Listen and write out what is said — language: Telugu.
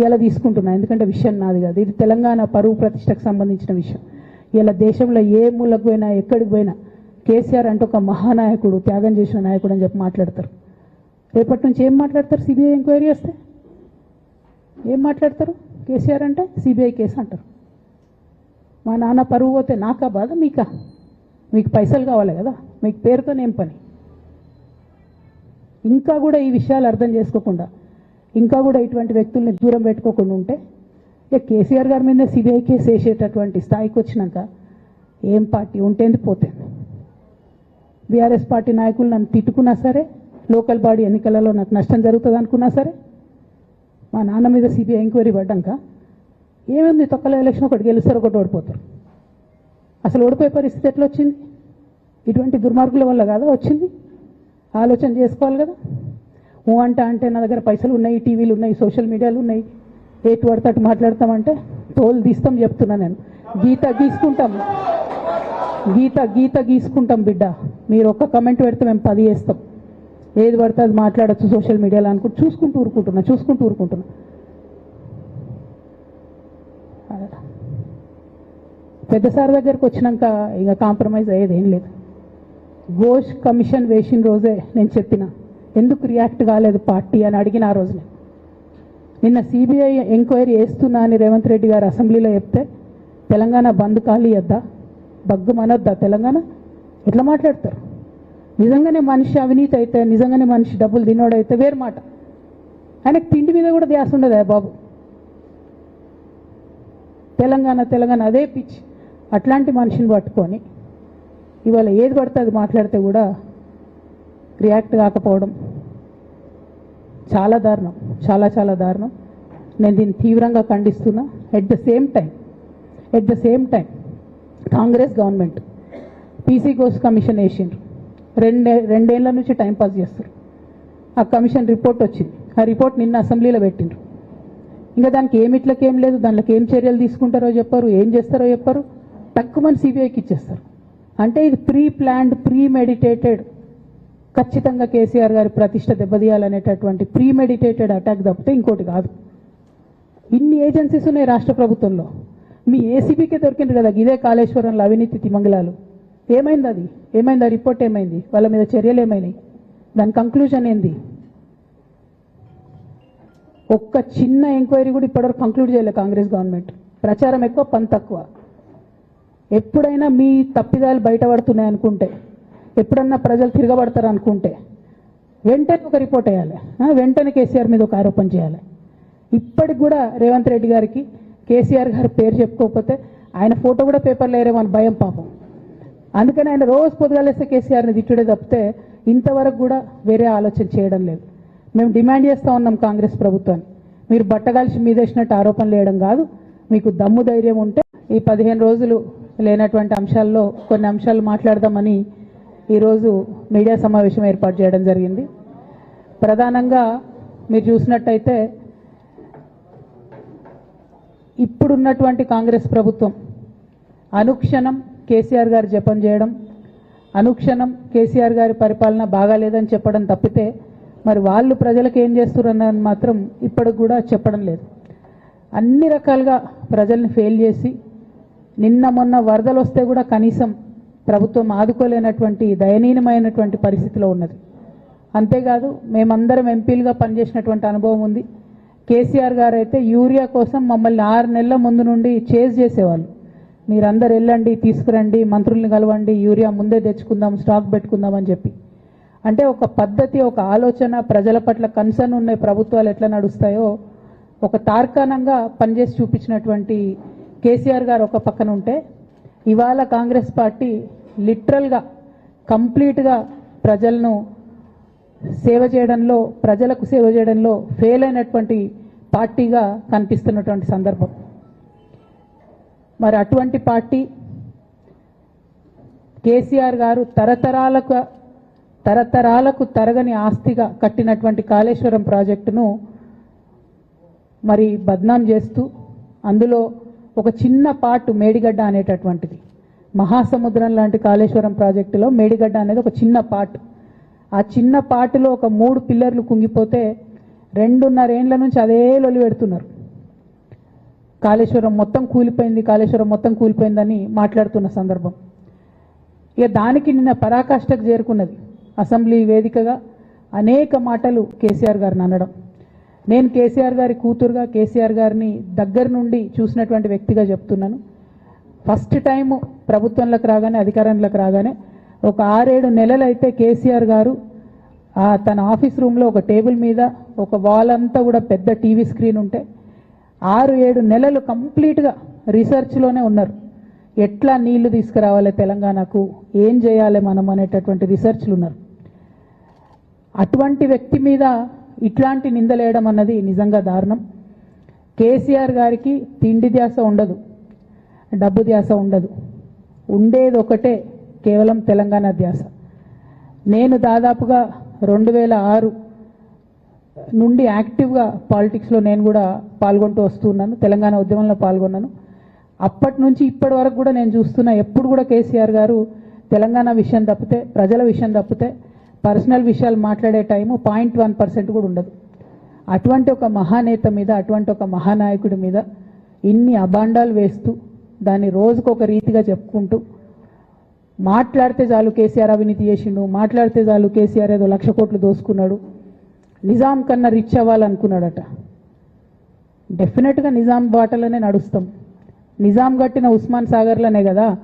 ఇలా తీసుకుంటున్నా, ఎందుకంటే విషయం నాది కాదు, ఇది తెలంగాణ పరువు ప్రతిష్టకు సంబంధించిన విషయం. ఇలా దేశంలో ఏ మూలకు పోయినా ఎక్కడికి పోయినా కేసీఆర్ అంటే ఒక మహానాయకుడు, త్యాగం చేసిన నాయకుడు అని చెప్పి మాట్లాడతారు. రేపటి నుంచి ఏం మాట్లాడతారు? సిబిఐ ఎంక్వైరీ చేస్తే ఏం మాట్లాడతారు? కేసీఆర్ అంటే సిబిఐ కేసు అంటారు. మా నాన్న పరువు పోతే నాకా బాధ, మీకా? మీకు పైసలు కావాలి కదా, మీకు పేరుతోనేం పని? ఇంకా కూడా ఈ విషయాలు అర్థం చేసుకోకుండా, ఇంకా కూడా ఇటువంటి వ్యక్తుల్ని దూరం పెట్టుకోకుండా ఉంటే ఇక కేసీఆర్ గారి మీద సిబిఐ కేసు వేసేటటువంటి స్థాయికి వచ్చినాక ఏం పార్టీ ఉంటేంది పోతేంది. బీఆర్ఎస్ పార్టీ నాయకులు నన్ను తిట్టుకున్నా సరే, లోకల్ బాడీ ఎన్నికలలో నాకు నష్టం జరుగుతుంది అనుకున్నా సరే, మా నాన్న మీద సిబిఐ ఎంక్వైరీ పడ్డాక ఏముంది, తొక్కల ఎలక్షన్ ఒకటి గెలుస్తారు, ఒకటి ఓడిపోతారు. అసలు ఓడిపోయే పరిస్థితి ఎట్లా వచ్చింది? ఇటువంటి దుర్మార్గుల వల్ల కాదా వచ్చింది? ఆలోచన చేసుకోవాలి కదా. అంటే నా దగ్గర పైసలు ఉన్నాయి, టీవీలు ఉన్నాయి, సోషల్ మీడియాలు ఉన్నాయి, ఏటు పడితే అటు మాట్లాడతామంటే తోలు తీస్తాం చెప్తున్నా నేను. గీత గీసుకుంటాం బిడ్డ. మీరు ఒక్క కమెంట్ పెడితే మేము 10 చేస్తాం. ఏది పడితే అది మాట్లాడచ్చు సోషల్ మీడియాలో అనుకుంటూ చూసుకుంటూ ఊరుకుంటున్నా. పెద్ద సార్ దగ్గరికి వచ్చినాక ఇక కాంప్రమైజ్ అయ్యేది ఏం లేదు. ఘోష్ కమిషన్ వేసిన రోజే నేను చెప్పిన, ఎందుకు రియాక్ట్ కాలేదు పార్టీ అని అడిగిన ఆ రోజునే. నిన్న సిబిఐ ఎంక్వైరీ వేస్తున్నా అని రేవంత్ రెడ్డి గారు అసెంబ్లీలో చెప్తే తెలంగాణ బంద్ ఖాళీ వద్దా, బగ్గు మనొద్దా తెలంగాణ? ఎట్లా మాట్లాడతారు? నిజంగానే మనిషి అవినీతి అయితే, నిజంగానే మనిషి డబ్బులు తినోడైతే వేరు మాట. ఆయనకు తిండి మీద కూడా ధ్యాస ఉండదా బాబు? తెలంగాణ అదే పిచ్చి. అట్లాంటి మనిషిని పట్టుకొని ఇవాళ ఏది పడితే అది మాట్లాడితే కూడా రియాక్ట్ కాకపోవడం చాలా దారుణం, చాలా దారుణం. నేను దీన్ని తీవ్రంగా ఖండిస్తున్నా. At the same time Congress government PC Ghosh commission వేసిండ్రు. రెండేళ్ల నుంచి టైంపాస్ చేస్తారు. ఆ కమిషన్ రిపోర్ట్ వచ్చింది. ఆ రిపోర్ట్ నిన్న అసెంబ్లీలో పెట్టిండ్రు. ఇంకా దానికి ఏమిట్లకేం లేదు, దాంట్లోకి ఏం చర్యలు తీసుకుంటారో చెప్పారు, ఏం చేస్తారో చెప్పారు, తక్కువని సిబిఐకి ఇచ్చేస్తారు. అంటే ఇది ప్రీ ప్లాన్డ్, ప్రీ మెడిటేటెడ్, ఖచ్చితంగా కేసీఆర్ గారి ప్రతిష్ట దెబ్బతీయాలనేటటువంటి ప్రీ మెడిటేటెడ్ అటాక్ తప్పితే ఇంకోటి కాదు. ఇన్ని ఏజెన్సీస్ ఉన్నాయి రాష్ట్ర ప్రభుత్వంలో. మీ ఏసీబీకే దొరికింది కదా ఇదే కాళేశ్వరంలో అవినీతి తిమంగళాలు. ఏమైంది ఆ రిపోర్ట్ ఏమైంది? వాళ్ళ మీద చర్యలు ఏమైనాయి? దాని కంక్లూజన్ ఏంది? ఒక్క చిన్న ఎంక్వైరీ కూడా ఇప్పటివరకు కంక్లూడ్ చేయలేదు కాంగ్రెస్ గవర్నమెంట్. ప్రచారం ఎక్కువ, పని తక్కువ. ఎప్పుడైనా మీ తప్పిదాలు బయటపడుతున్నాయి అనుకుంటే, ఎప్పుడన్నా ప్రజలు తిరగబడతారు అనుకుంటే వెంటనే ఒక రిపోర్ట్ వేయాలి, వెంటనే కేసీఆర్ మీద ఒక ఆరోపణ చేయాలి. ఇప్పటికి కూడా రేవంత్ రెడ్డి గారికి కేసీఆర్ గారి పేరు చెప్పుకోకపోతే ఆయన ఫోటో కూడా పేపర్లో వేరేమని భయం పాపం. అందుకని ఆయన రోజు పొద్దుగాలేస్తే కేసీఆర్ని తిట్టుడే తప్పితే ఇంతవరకు కూడా వేరే ఆలోచన చేయడం లేదు. మేము డిమాండ్ చేస్తూ ఉన్నాం కాంగ్రెస్ ప్రభుత్వాన్ని, మీరు బట్టగాల్చి మీదేసినట్టు ఆరోపణలు వేయడం కాదు, మీకు దమ్ము ధైర్యం ఉంటే ఈ 15 రోజులు లేనటువంటి అంశాల్లో కొన్ని అంశాలు మాట్లాడదామని ఈరోజు మీడియా సమావేశం ఏర్పాటు చేయడం జరిగింది. ప్రధానంగా మీరు చూసినట్టయితే ఇప్పుడున్నటువంటి కాంగ్రెస్ ప్రభుత్వం అనుక్షణం కేసీఆర్ గారు జపం చేయడం, అనుక్షణం కేసీఆర్ గారి పరిపాలన బాగాలేదని చెప్పడం తప్పితే మరి వాళ్ళు ప్రజలకు ఏం చేస్తున్నారని మాత్రం ఇప్పటికి కూడా చెప్పడం లేదు. అన్ని రకాలుగా ప్రజల్ని ఫెయిల్ చేసి, నిన్న మొన్న వరదలు వస్తే కూడా కనీసం ప్రభుత్వం ఆదుకోలేనటువంటి దయనీయమైనటువంటి పరిస్థితిలో ఉన్నది. అంతేకాదు మేమందరం ఎంపీలుగా పనిచేసినటువంటి అనుభవం ఉంది. కేసీఆర్ గారు అయితే యూరియా కోసం మమ్మల్ని 6 నెలల ముందు నుండి చేజ్ చేసేవాళ్ళు. మీరందరూ వెళ్ళండి, తీసుకురండి, మంత్రుల్ని కలవండి, యూరియా ముందే తెచ్చుకుందాం, స్టాక్ పెట్టుకుందాం అని చెప్పి. అంటే ఒక పద్ధతి, ఒక ఆలోచన, ప్రజల పట్ల కన్సర్న్ ఉన్న ప్రభుత్వాలు ఎట్లా నడుస్తాయో ఒక తార్కాణంగా పనిచేసి చూపించినటువంటి కేసీఆర్ గారు ఒక పక్కన ఉంటే, ఇవాళ కాంగ్రెస్ పార్టీ లిటరల్గా కంప్లీట్గా ప్రజలను సేవ చేయడంలో, ప్రజలకు సేవ చేయడంలో ఫెయిల్ అయినటువంటి పార్టీగా కనిపిస్తున్నటువంటి సందర్భం. మరి అటువంటి పార్టీ కేసీఆర్ గారు తరతరాలకు తరగని ఆస్తిగా కట్టినటువంటి కాళేశ్వరం ప్రాజెక్టును మరి బద్నాం చేస్తూ, అందులో ఒక చిన్న పార్ట్ మేడిగడ్డ అనేటటువంటిది, మహాసముద్రం లాంటి కాళేశ్వరం ప్రాజెక్టులో మేడిగడ్డ అనేది ఒక చిన్న పార్ట్. ఆ చిన్న పార్టులో ఒక 3 పిల్లర్లు కుంగిపోతే 2.5 ఏళ్ల నుంచి అదే లొలి పెడుతున్నారు. కాళేశ్వరం మొత్తం కూలిపోయింది, కాళేశ్వరం మొత్తం కూలిపోయిందని మాట్లాడుతున్న సందర్భం. ఇక దానికి నిన్న పరాకాష్ఠకు చేరుకున్నది. అసెంబ్లీ వేదికగా అనేక మాటలు కేసీఆర్ గారిని అనడం. నేను కేసీఆర్ గారి కూతురుగా కేసీఆర్ గారిని దగ్గర నుండి చూసినటువంటి వ్యక్తిగా చెప్తున్నాను. ఫస్ట్ టైం ప్రభుత్వంలోకి రాగానే, అధికారంలోకి రాగానే ఒక 6-7 నెలలు అయితే కేసీఆర్ గారు తన ఆఫీస్ రూమ్లో ఒక టేబుల్ మీద ఒక వాల్ అంతా కూడా పెద్ద టీవీ స్క్రీన్ ఉంటే 6-7 నెలలు కంప్లీట్గా రీసెర్చ్లోనే ఉన్నారు. ఎట్లా నీళ్లు తీసుకురావాలి తెలంగాణకు, ఏం చేయాలి మనం అనేటటువంటి రీసెర్చ్లు ఉన్నారు. అటువంటి వ్యక్తి మీద ఇట్లాంటి నిందలేయడం అన్నది నిజంగా దారుణం. కేసీఆర్ గారికి తిండి ధ్యాస ఉండదు, డబ్బు ధ్యాస ఉండదు. ఉండేది ఒకటే, కేవలం తెలంగాణ ధ్యాస. నేను దాదాపుగా 2006 నుండి యాక్టివ్గా పాలిటిక్స్లో నేను కూడా పాల్గొంటూ వస్తున్నాను. తెలంగాణ ఉద్యమంలో పాల్గొన్నాను. అప్పటి నుంచి ఇప్పటి వరకు కూడా నేను చూస్తున్నా, ఎప్పుడు కూడా కేసీఆర్ గారు తెలంగాణ విషయం తప్పితే, ప్రజల విషయం తప్పితే పర్సనల్ విషయాలు మాట్లాడే టైము 0.1% కూడా ఉండదు. అటువంటి ఒక మహానేత మీద, అటువంటి ఒక మహానాయకుడి మీద ఇన్ని అబాండాలు వేస్తూ, దాన్ని రోజుకొక రీతిగా చెప్పుకుంటూ, మాట్లాడితే చాలు కేసీఆర్ అవినీతి చేసిండు, మాట్లాడితే చాలు కేసీఆర్ ఏదో 1,00,000 కోట్లు దోసుకున్నాడు, నిజాం కన్నా రిచ్ అవ్వాలనుకున్నాడట. డెఫినెట్గా నిజాం బాటలోనే నడుస్తాం. నిజాం కట్టిన ఉస్మాన్ సాగర్లోనే కదా